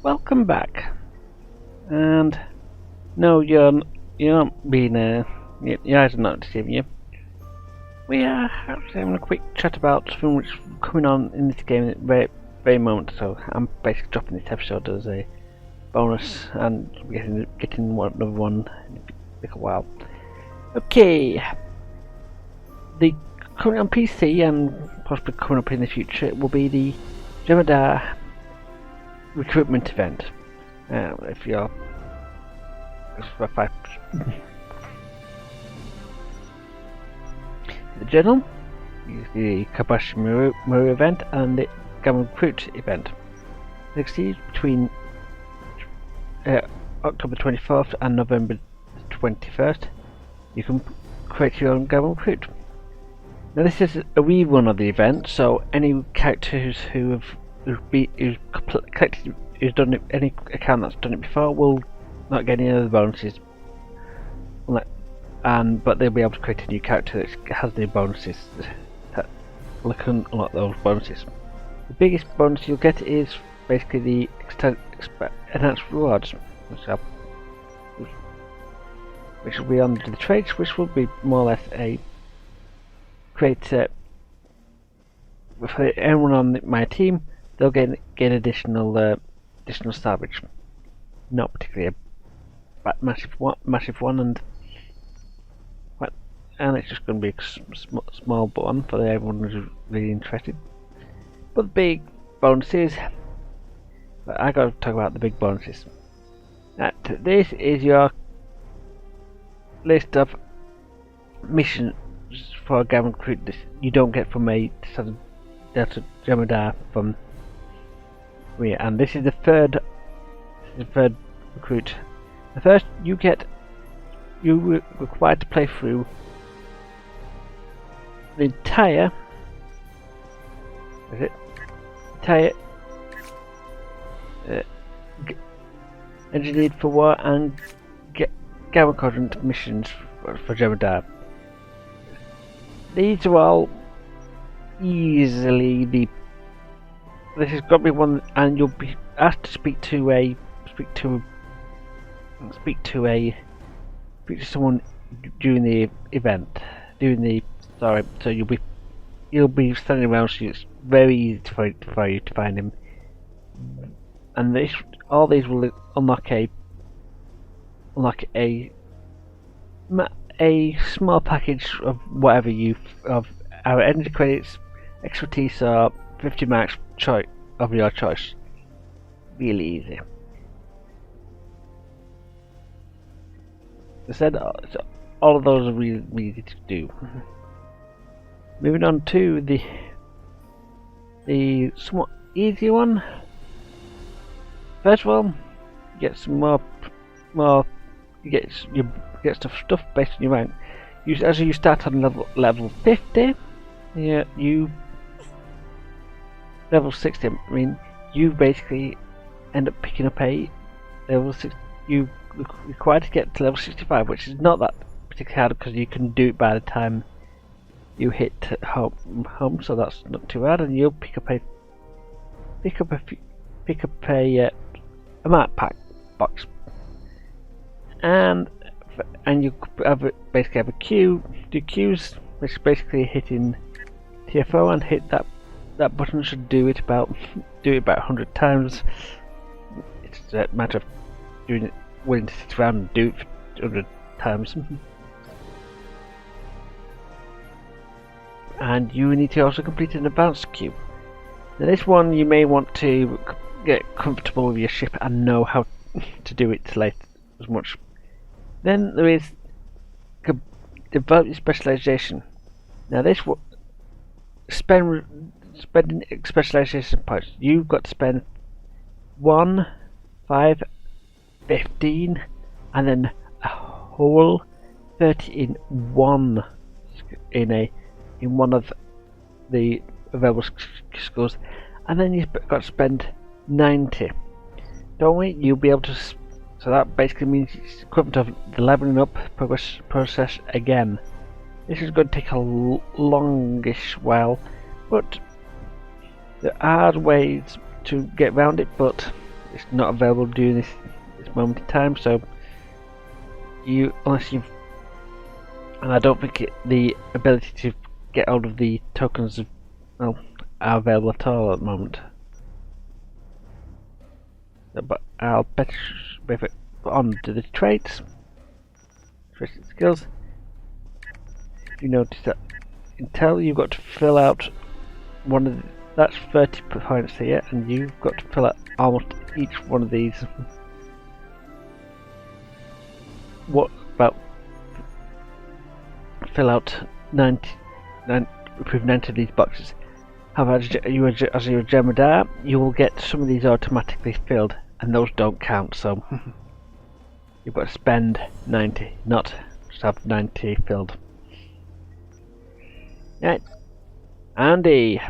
Welcome back. And no, you're not being your eyes are not deceiving you. We are actually having a quick chat about something which is coming on in this game at the very moment. So I'm basically dropping this episode as a bonus and getting another one in a while. Okay. The coming on PC and possibly coming up in the future will be the Devotee recruitment event. If you're the journal, the Kabashi Maru event and the Gamma Recruit event. Next between October 24th and November 21st, you can create your own Gamma Recruit. Now this is a rerun of the event, so any characters who's done it, any account that's done it before will not get any of the bonuses, but they'll be able to create a new character that has the bonuses that can unlock those bonuses. The biggest bonus you'll get is basically the enhanced rewards, which will be under the trades, which will be more or less a for everyone on my team. They'll gain additional salvage, not particularly a massive one, and it's just going to be a small one for everyone who's really interested. But the big bonuses, I got to talk about the big bonuses. This is your list of missions for a Gamma Recruit you don't get from a Delta Jamada from Korea, and this is the third recruit. The first you're required to play through the entire Engineered for War and Gamma Quadrant missions for Jamada. These are all easily this has got to be one, and you'll be asked to speak to someone during the event. So you'll be standing around, so it's very easy for you to find him. And all these will unlock a small package of whatever of our energy credits, expertise, or 50 marks of your choice. Really easy. I said all of those are really easy to do. Moving on to the somewhat easier one. First of all, you get some more. You get stuff based on your rank. As you start on level 50, you level 60. I mean, you basically end up picking up a level 6. You required to get to level 65, which is not that particularly hard because you can do it by the time you hit home, so that's not too hard. And you'll pick up a mark pack box, and you basically have a queue. Do queues, which is basically hitting TFO, and hit that button should do it about 100 times. It's a matter of doing it, willing to sit around and do it 100 times. And you need to also complete an advanced queue. Now this one you may want to get comfortable with your ship and know how to do it as much. Then there is Devotee Specialization. Now this spending specialization points. You've got to spend 1, 5, 15, and then a whole 30 in one of the available schools, and then you've got to spend 90. Don't wait, you'll be able to. So that basically means it's equivalent of the leveling up process again. This is going to take a longish while, but there are ways to get around it, but it's not available during this moment in time. So unless you've, and I don't think the ability to get hold of the tokens are available at all at the moment. But I'll bet on to the traits, skills. You notice that until you've got to fill out one of that's 30 points here, and you've got to fill out almost each one of these. What about fill out 90 of these boxes? However, as you're a Jem'Hadar, you will get some of these automatically filled, and those don't count. So you've got to spend 90, not just have 90 filled. Right, Andy.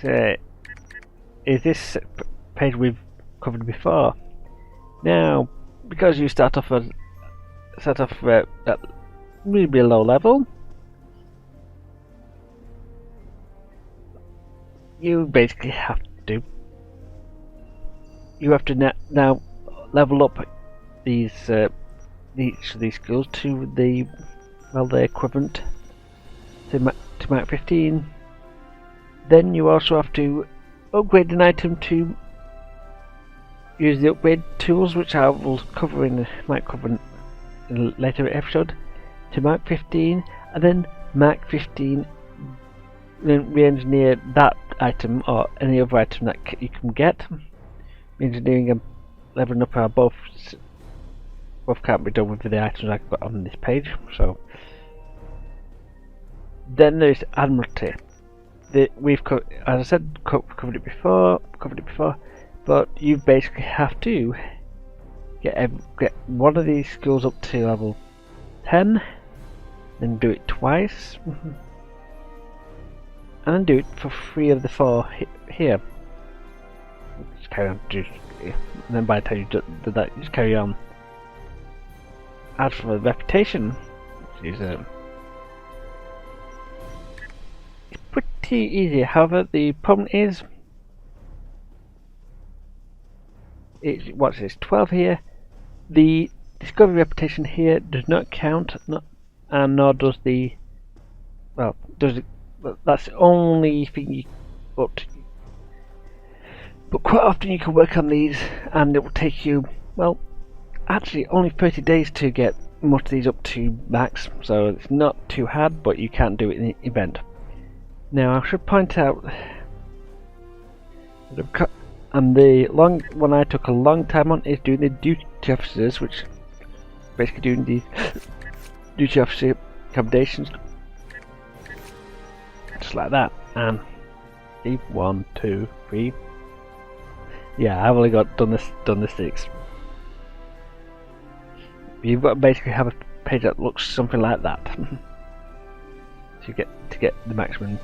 So, is this page we've covered before? Now, because you start off at really low level, you basically have to now level up these each of these skills to the equivalent to Mark 15. Then you also have to upgrade an item to use the upgrade tools, which I will cover in a later episode, to Mark 15, and then Mark 15 then re-engineer that item or any other item that you can get. Engineering and leveling up are both can't be done with the items I've got on this page. So then there's Admiralty. We've as I said, covered it before, but you basically have to get one of these skills up to level 10, then do it twice, and then do it for 3 of the 4 here. Just carry on, and then by the time you do that, just carry on. As for the reputation, which is it's pretty easy. However, the problem is, what's this? 12 here. The discovery reputation here does not count, and nor does the that's the only thing you. But quite often you can work on these, and it will take you actually only 30 days to get most of these up to max. So it's not too hard, but you can't do it in the event. Now I should point out, and the one I took a long time on is doing the duty officers, which basically doing the duty officer accommodations, just like that. And 1, 2, 3. Yeah, I've only done the 6. You've got to basically have a page that looks something like that to get the maximum.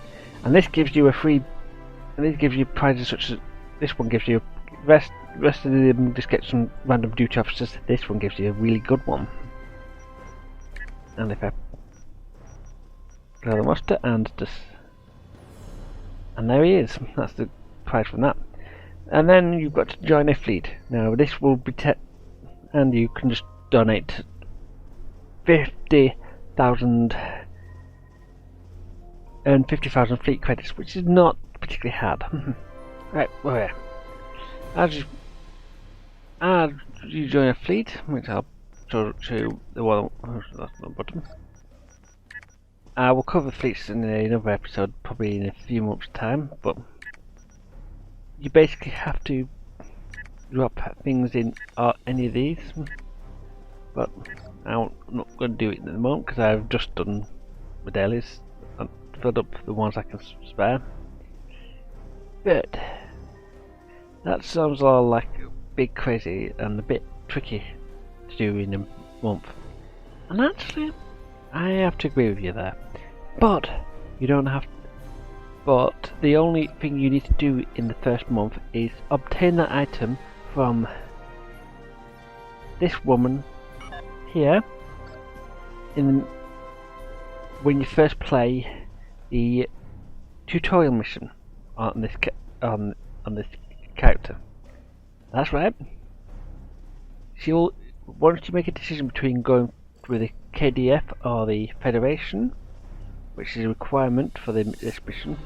And this gives you prizes such as this one gives you rest of them just get some random duty officers. This one gives you a really good one. And if I go the muster and there he is. That's the prize from that. And then you've got to join a fleet. Now this will be and you can just donate 50,000 earn 50,000 fleet credits, which is not particularly hard. Right, well, as you join a fleet, which I'll show you the one that's on the bottom. I will cover fleets in another episode, probably in a few months' time, but you basically have to drop things in any of these. But I'm not going to do it at the moment because I've just done my dailies and filled up the ones I can spare. But that sounds all like a bit crazy and a bit tricky to do in a month. And actually, I have to agree with you there. But you don't have to. But the only thing you need to do in the first month is obtain that item from this woman here when you first play the tutorial mission on this character. That's right. Once you make a decision between going with the KDF or the Federation, which is a requirement for this mission,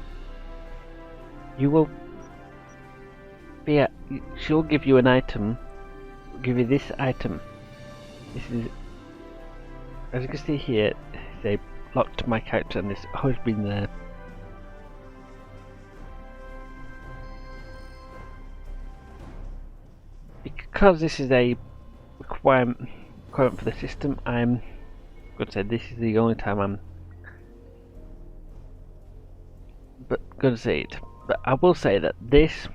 she'll give you an item. Give you this item. This is, as you can see here, they locked my character, and it's always been there. Because this is a requirement for the system, I'm going to say this is the only time I'm going to say it. But I will say that this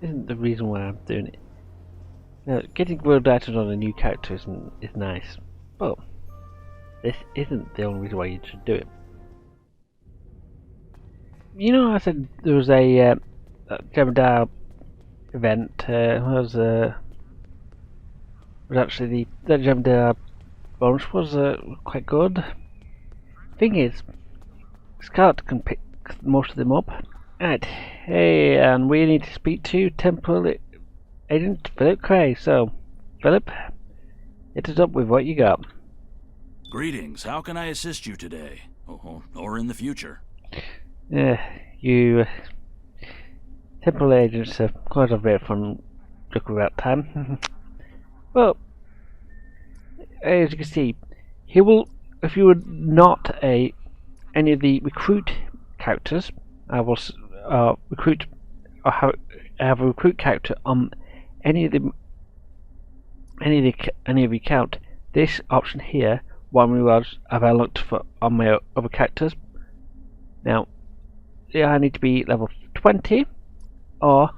isn't the reason why I'm doing it. Now, getting world items on a new character is nice, but this isn't the only reason why you should do it. You know, I said there was a Jem'Hadar event. Was actually the Jem'Hadar bonus was quite good. Thing is, Scarlet can pick most of them up. Right, hey, and we need to speak to Temple Agent Philip Cray. So, Philip, hit us up with what you got. Greetings. How can I assist you today, or in the future? You Temple agents are quite a bit fun joke about time. Well, as you can see, he will. If you were not any of the recruit characters, I will recruit or have a recruit character on any of your count. This option here, one rewards I've unlocked for on my other characters. Now, I need to be level 20 or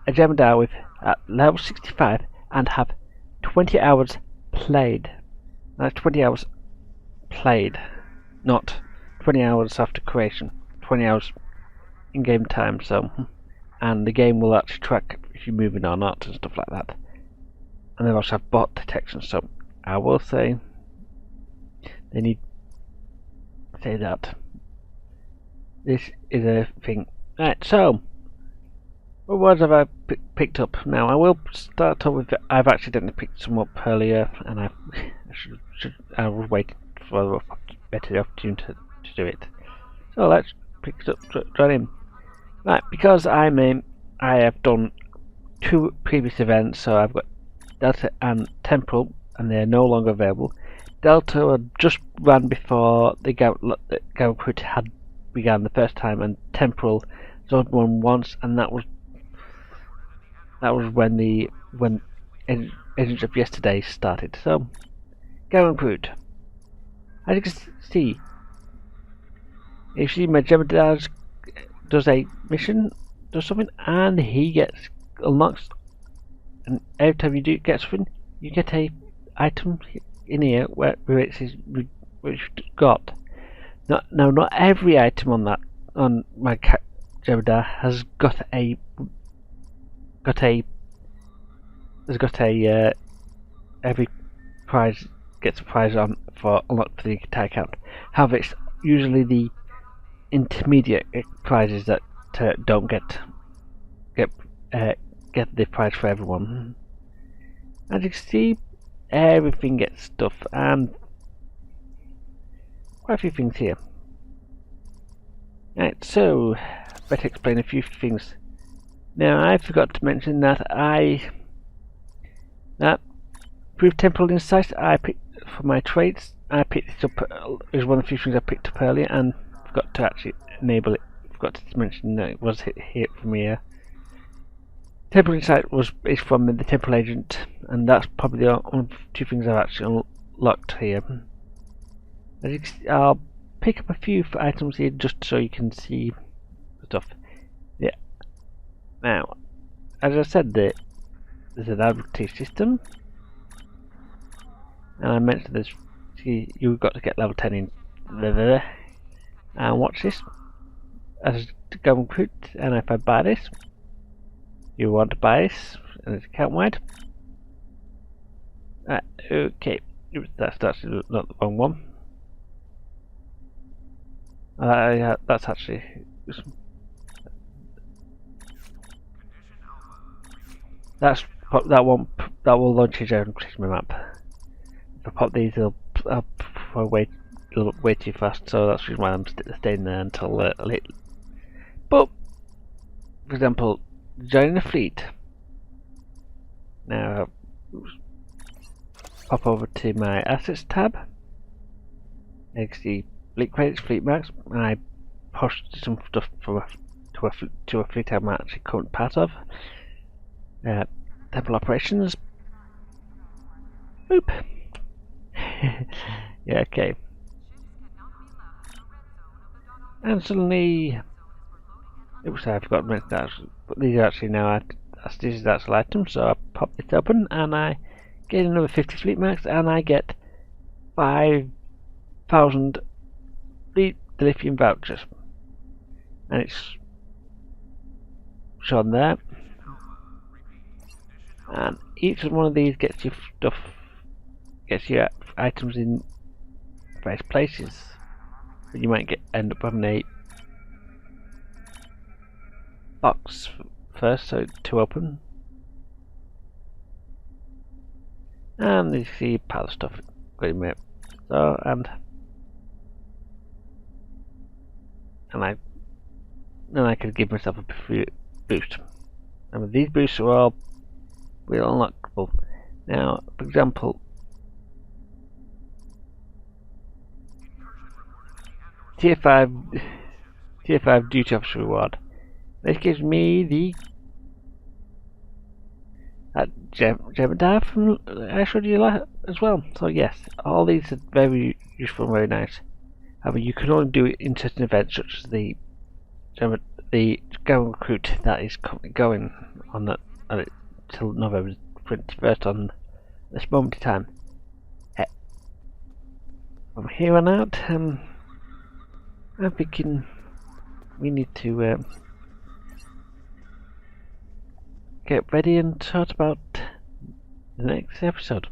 a Jem'Hadar with at level 65 and have 20 hours played. That's 20 hours played, not 20 hours after creation. 20 hours in-game time. So, and the game will actually track if you're moving or not and stuff like that. And they also have bot detection. So, I will say they need to say that this is a thing. Right, so what words have I picked up? Now I will start off with I've accidentally picked some up earlier, and I was waiting for a better opportunity to do it. So let's pick it up, join in. Right, because I have done 2 previous events, so I've got Delta and Temporal, and they're no longer available. Delta were just ran before the Recruit had began the first time, and Temporal was run once, and that was when Agents of Yesterday started. So, Recruit. As you can see, you see my Jem'Hadar does a mission, does something, and he gets unlocks. And every time you do get something, you get a item in here where it says which got. Not every item on my Jem'Hadar has got a every prize gets a prize on for unlocked for the entire account. However, it's usually the intermediate prizes that don't get the prize for everyone. As you can see, everything gets stuff, and quite a few things here. Right, so better explain a few things. Now, I forgot to mention that Proved Temporal Insight I picked for my traits. I picked this up. It was one of the few things I picked up earlier, and forgot to actually enable it. Forgot to mention that it was here from here. Temporal Insight is from the Temporal Agent, and that's probably one of the 2 things I've actually unlocked here. As you can see, I'll pick up a few items here just so you can see stuff. Yeah. Now, as I said, there's an Admiralty system, and I mentioned this. See, you've got to get level 10 in there. And watch this. As to go and recruit, and if I buy this, you want to buy this, and it's account wide. Okay, that's actually not the wrong one. That's actually. that will launch his own Christmas map. If I pop these, they'll way too fast. So that's the reason why I'm staying there until late. But for example, joining a fleet. Now pop over to my assets tab. You can see fleet credits, fleet marks. I pushed some stuff from to a fleet I'm actually currently part of. Temple operations. Boop. Yeah, okay. And suddenly, oops, I forgot to mention that. But these are actually now this is actual items. So I pop this open and I get another 50 fleet marks, and I get 5,000 lithium vouchers, and it's shown there. And each one of these gets you stuff, gets you items in various places. But you might end up having a box first, so to open. And you see a pile of stuff going with it. So and I could give myself a boost. And these boosts are all real unlockable. Now, for example, tier 5 duty officer reward. This gives me the Gemini from I showed you as well. So yes, all these are very useful and very nice. However, you can only do it in certain events, such as the Go Recruit that is currently going on till November 21st on this moment in time. From here on out, I'm thinking we need to get ready and talk about the next episode.